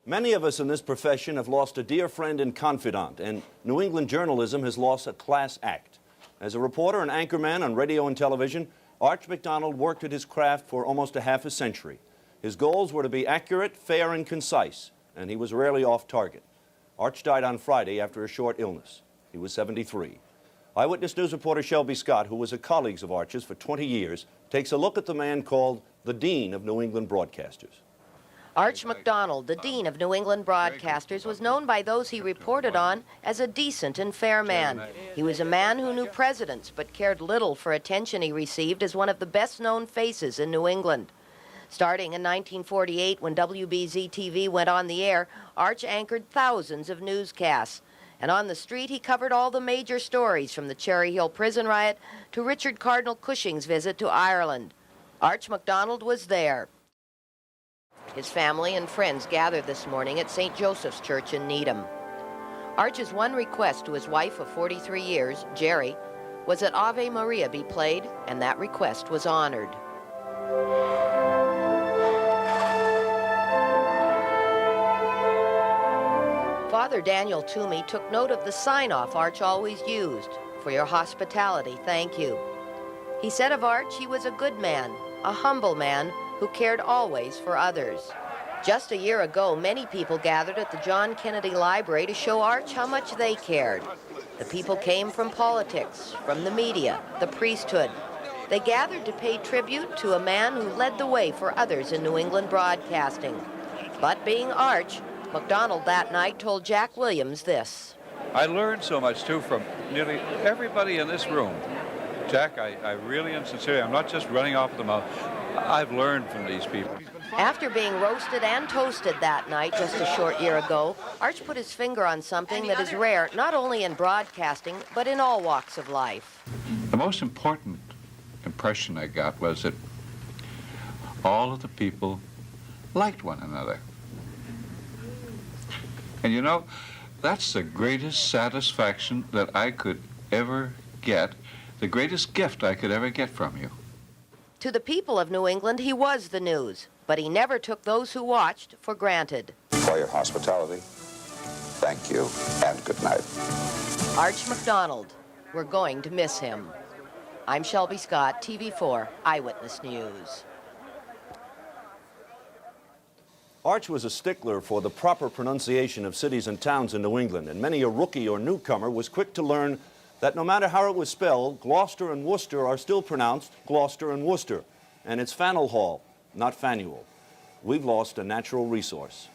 Many of us in this profession have lost a dear friend and confidant, and New England journalism has lost a class act. As a reporter and anchorman on radio and television, Arch McDonald worked at his craft for almost a half a century. His goals were to be accurate, fair, and concise, and he was rarely off target. Arch died on Friday after a short illness. He was 73. Eyewitness News reporter Shelby Scott, who was a colleague of Arch's for 20 years, takes a look at the man called the Dean of New England Broadcasters. Arch McDonald, the Dean of New England Broadcasters, was known by those he reported on as a decent and fair man. He was a man who knew presidents but cared little for attention he received as one of the best-known faces in New England. Starting in 1948, when WBZ-TV went on the air, Arch anchored thousands of newscasts. And on the street, he covered all the major stories, from the Cherry Hill prison riot to Richard Cardinal Cushing's visit to Ireland. Arch McDonald was there. His family and friends gathered this morning at St. Joseph's Church in Needham. Arch's one request to his wife of 43 years, Jerry, was that Ave Maria be played, and that request was honored. Father Daniel Toomey took note of the sign-off Arch always used: "For your hospitality, thank you." He said of Arch he was a good man, a humble man, who cared always for others. Just a year ago, many people gathered at the John Kennedy Library to show Arch how much they cared. The people came from politics, from the media, the priesthood. They gathered to pay tribute to a man who led the way for others in New England broadcasting. But being Arch, McDonald that night told Jack Williams this: I learned so much, too, from nearly everybody in this room. Jack, I really am sincere. I'm not just running off the mouth. I've learned from these people. After being roasted and toasted that night just a short year ago, Arch put his finger on something that is rare not only in broadcasting, but in all walks of life. The most important impression I got was that all of the people liked one another. And you know, that's the greatest satisfaction that I could ever get, the greatest gift I could ever get from you. To the people of New England, he was the news, but he never took those who watched for granted. For your hospitality, thank you, and good night. Arch McDonald. We're going to miss him. I'm Shelby Scott, TV4 Eyewitness News. Arch was a stickler for the proper pronunciation of cities and towns in New England, and many a rookie or newcomer was quick to learn that no matter how it was spelled, Gloucester and Worcester are still pronounced Gloucester and Worcester, and it's Faneuil Hall, not Faneuil. We've lost a natural resource.